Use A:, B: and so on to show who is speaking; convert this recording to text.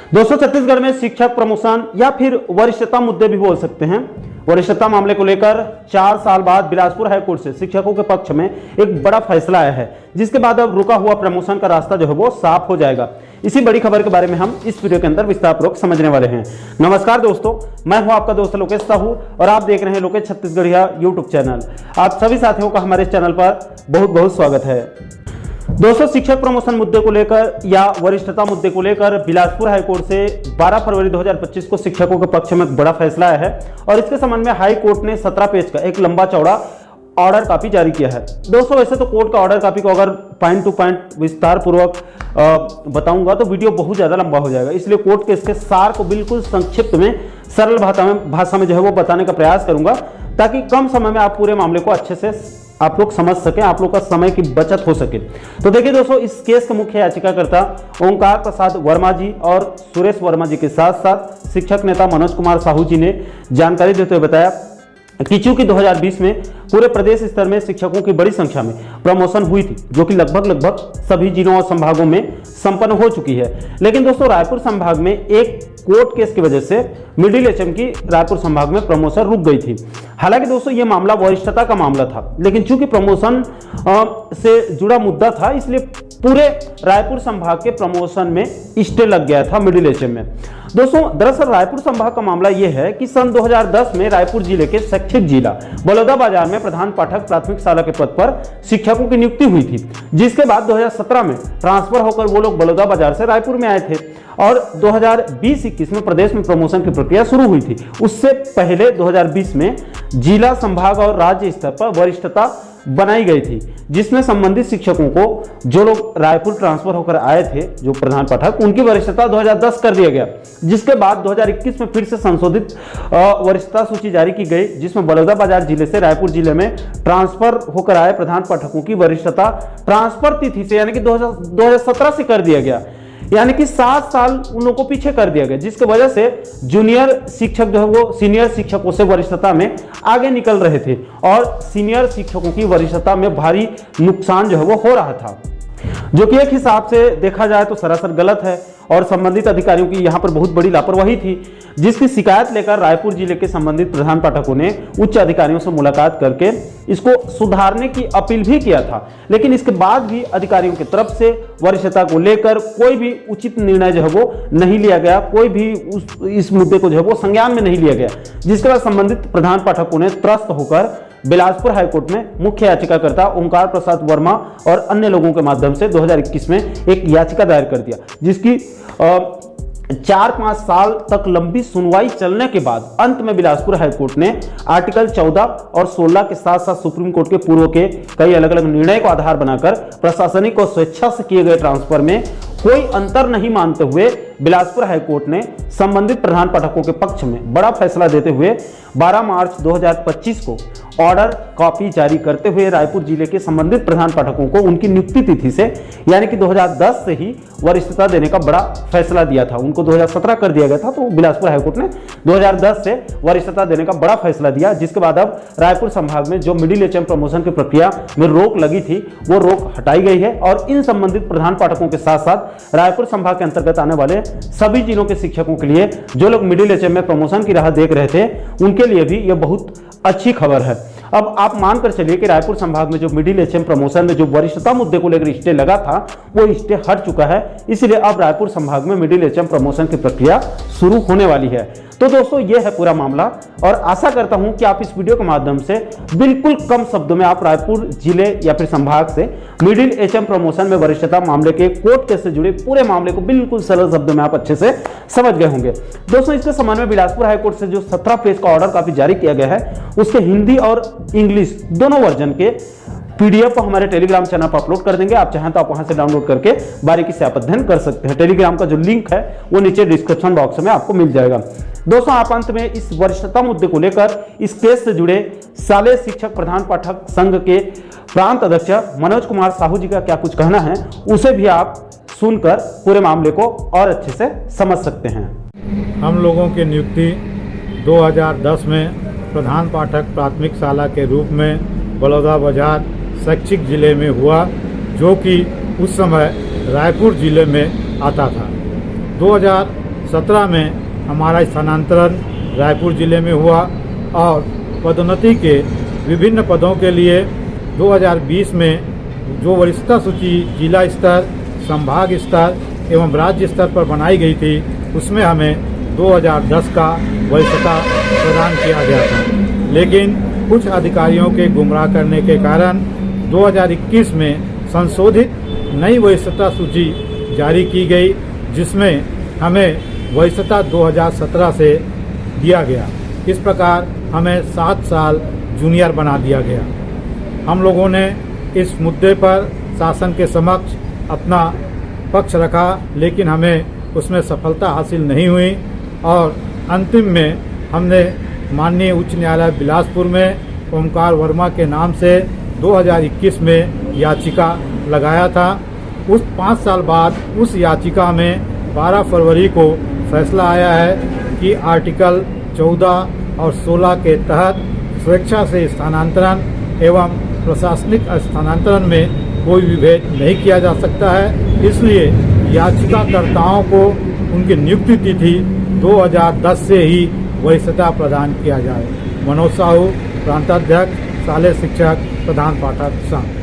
A: दोस्तों, छत्तीसगढ़ में शिक्षक प्रमोशन या फिर वरिष्ठता मुद्दे भी बोल सकते हैं। वरिष्ठता मामले को लेकर 4 साल बाद बिलासपुर हाईकोर्ट से शिक्षकों के पक्ष में एक बड़ा फैसला आया है, जिसके बाद अब रुका हुआ प्रमोशन का रास्ता जो है वो साफ हो जाएगा। इसी बड़ी खबर के बारे में हम इस वीडियो के अंदर विस्तारपूर्वक समझने वाले हैं। नमस्कार दोस्तों, मैं हूं आपका दोस्त लोकेश साहू और आप देख रहे हैं लोकेश छत्तीसगढ़िया यूट्यूब चैनल। आप सभी साथियों का हमारे चैनल पर बहुत बहुत स्वागत है। दोस्तों, शिक्षक प्रमोशन मुद्दे को लेकर या वरिष्ठता मुद्दे को लेकर बिलासपुर हाईकोर्ट से 12 फरवरी 2025 को शिक्षकों के पक्ष में एक बड़ा फैसला आया है और इसके संबंध में हाई कोर्ट ने 17 पेज का एक लंबा चौड़ा ऑर्डर कॉपी जारी किया है। दोस्तों, वैसे तो कोर्ट का ऑर्डर कॉपी को अगर पॉइंट टू पॉइंट विस्तार पूर्वक बताऊंगा तो वीडियो बहुत ज्यादा लंबा हो जाएगा, इसलिए कोर्ट के इसके सार को बिल्कुल संक्षिप्त में सरल भाषा में जो है वो बताने का प्रयास करूंगा, ताकि कम समय में आप पूरे मामले को अच्छे से आप लोग समझ सकें, आप लोग का समय की बचत हो सके। तो देखिए दोस्तों, इस केस के मुख्य याचिकाकर्ता ओंकार प्रसाद वर्मा जी और सुरेश वर्मा जी के साथ साथ शिक्षक नेता मनोज कुमार साहू जी ने जानकारी देते हुए बताया कि चूंकि 2020 में पूरे प्रदेश स्तर में शिक्षकों की बड़ी संख्या में प्रमोशन हुई थी, जो कि लगभग सभी जिलों और संभागों में संपन्न हो चुकी है, लेकिन दोस्तों रायपुर संभाग में एक कोर्ट केस की वजह से मिडिल एचएम की रायपुर संभाग में प्रमोशन रुक गई थी। हालांकि दोस्तों ये मामला वरिष्ठता का मामला था, लेकिन चूंकि प्रमोशन से जुड़ा मुद्दा था, इसलिए पूरे रायपुर संभाग के प्रमोशन में स्टे लग गया था मिडिल एचएम में। दोस्तों, दरअसल रायपुर संभाग का मामला यह है कि सन 2010 में रायपुर जिले के शैक्षिक जिला बलौदाबाजार में प्रधान पाठक प्राथमिक शाला के पद पर शिक्षकों की नियुक्ति हुई थी, जिसके बाद 2017 में ट्रांसफर होकर वो लोग बलौदाबाजार से रायपुर में आए थे और 2020-21 में प्रदेश में प्रमोशन की प्रक्रिया शुरू हुई थी। उससे पहले 2020 में जिला, संभाग और राज्य स्तर पर वरिष्ठता बनाई गई थी, जिसमें संबंधित शिक्षकों को जो लोग रायपुर ट्रांसफर होकर आए थे, जो प्रधान पाठक, उनकी वरिष्ठता 2010 कर दिया गया, जिसके बाद 2021 में फिर से संशोधित वरिष्ठता सूची जारी की गई, जिसमें बलौदाबाजार जिले से रायपुर जिले में ट्रांसफर होकर आए प्रधान पाठकों की वरिष्ठता ट्रांसफर तिथि से यानी कि 2017 से कर दिया गया, यानी कि 7 साल उन लोगों को पीछे कर दिया गया, जिसकी वजह से जूनियर शिक्षक जो है वो सीनियर शिक्षकों से वरिष्ठता में आगे निकल रहे थे और सीनियर शिक्षकों की वरिष्ठता में भारी नुकसान जो है वो हो रहा था, जो कि एक हिसाब से देखा जाए तो सरासर गलत है और संबंधित अधिकारियों की यहां पर बहुत बड़ी लापरवाही थी, जिसकी शिकायत लेकर रायपुर जिले के संबंधित प्रधान पाठकों ने उच्च अधिकारियों से मुलाकात करके इसको सुधारने की अपील भी किया था। लेकिन इसके बाद भी अधिकारियों की तरफ से वरिष्ठता को लेकर कोई भी उचित निर्णय जो है वो नहीं लिया गया, कोई भी इस मुद्दे को जो है वो संज्ञान में नहीं लिया गया, जिसके बाद संबंधित प्रधान पाठकों ने त्रस्त होकर बिलासपुर हाईकोर्ट में मुख्य याचिकाकर्ता ओंकार प्रसाद वर्मा और अन्य लोगों के माध्यम से 2021 में एक याचिका दायर कर दिया, जिसकी 4-5 साल तक लंबी सुनवाई चलने के बाद अंत में बिलासपुर हाईकोर्ट ने आर्टिकल 14 और 16 के साथ साथ सुप्रीम कोर्ट के पूर्व के कई अलग अलग निर्णय को आधार बनाकर प्रशासनिक और स्वेच्छा से किए गए ट्रांसफर में कोई अंतर नहीं मानते हुए बिलासपुर हाईकोर्ट ने संबंधित प्रधान पाठकों के पक्ष में बड़ा फैसला देते हुए 12 मार्च 2025 को ऑर्डर कॉपी जारी करते हुए रायपुर जिले के संबंधित प्रधान पाठकों को उनकी नियुक्ति तिथि से यानी कि 2010 से ही वरिष्ठता देने का बड़ा फैसला दिया था। उनको 2017 कर दिया गया था, तो बिलासपुर हाईकोर्ट ने 2010 से वरिष्ठता देने का बड़ा फैसला दिया, जिसके बाद अब रायपुर संभाग में जो मिडिल एचएम प्रमोशन की प्रक्रिया में रोक लगी थी वो रोक हटाई गई है और इन संबंधित प्रधान पाठकों के साथ साथ रायपुर संभाग के अंतर्गत आने वाले सभी जिलों के शिक्षकों के लिए जो लोग मिडिल एचएम में प्रमोशन की राह देख रहे थे, उनके लिए भी यह बहुत अच्छी खबर है। अब आप मानकर चलिए कि रायपुर संभाग में जो मिडिल एचएम प्रमोशन में जो वरिष्ठता मुद्दे को लेकर स्टे लगा था वो स्टे हट चुका है, इसलिए अब रायपुर संभाग में मिडिल एचएम प्रमोशन की प्रक्रिया शुरू होने वाली है। तो दोस्तों ये है पूरा मामला और आशा करता हूं कि आप इस वीडियो के माध्यम से बिल्कुल कम शब्दों में आप रायपुर जिले या फिर संभाग से मिडिल एचएम प्रमोशन में वरिष्ठता मामले के कोर्ट केस से जुड़े पूरे मामले को बिल्कुल सरल शब्दों में आप अच्छे से समझ गए होंगे। दोस्तों, इसके संबंध में बिलासपुर हाईकोर्ट से जो 17 पेज का ऑर्डर कॉपी जारी किया गया है, उसके हिंदी और इंग्लिश दोनों वर्जन के पीडीएफ को हमारे टेलीग्राम चैनल पर अपलोड कर देंगे। आप चाहें तो आप वहां से डाउनलोड करके बारीकी से आप अध्ययन कर सकते हैं। टेलीग्राम का जो लिंक है वो नीचे डिस्क्रिप्शन बॉक्स में आपको मिल जाएगा। दोस्तों, आप अंत में इस वरिष्ठता मुद्दे को लेकर इस केस से जुड़े शालेय शिक्षक प्रधान पाठक संघ के प्रांत अध्यक्ष मनोज कुमार साहू जी का क्या कुछ कहना है, उसे भी आप सुनकर पूरे मामले को और अच्छे से समझ सकते हैं।
B: हम लोगों की नियुक्ति 2010 में प्रधान पाठक प्राथमिक शाला के रूप में बलौदाबाजार शैक्षिक जिले में हुआ, जो कि उस समय रायपुर जिले में आता था। 2017 में हमारा स्थानांतरण रायपुर जिले में हुआ और पदोन्नति के विभिन्न पदों के लिए 2020 में जो वरिष्ठता सूची जिला स्तर, संभाग स्तर एवं राज्य स्तर पर बनाई गई थी, उसमें हमें 2010 का वरिष्ठता प्रदान किया गया था। लेकिन कुछ अधिकारियों के गुमराह करने के कारण 2021 में संशोधित नई वरिष्ठता सूची जारी की गई, जिसमें हमें वरिष्ठता 2017 से दिया गया। इस प्रकार हमें 7 साल जूनियर बना दिया गया। हम लोगों ने इस मुद्दे पर शासन के समक्ष अपना पक्ष रखा, लेकिन हमें उसमें सफलता हासिल नहीं हुई और अंतिम में हमने माननीय उच्च न्यायालय बिलासपुर में ओमकार वर्मा के नाम से 2021 में याचिका लगाया था। उस 5 साल बाद उस याचिका में 12 फरवरी को फैसला आया है कि आर्टिकल 14 और 16 के तहत स्वेच्छा से स्थानांतरण एवं प्रशासनिक स्थानांतरण में कोई भी भेद नहीं किया जा सकता है। इसलिए याचिकाकर्ताओं को उनकी नियुक्ति तिथि 2010 से ही वरिष्ठता प्रदान किया जाए। मनोज साहू, प्रांताध्यक्ष, शालेय शिक्षक, प्रधान पाठक संघ।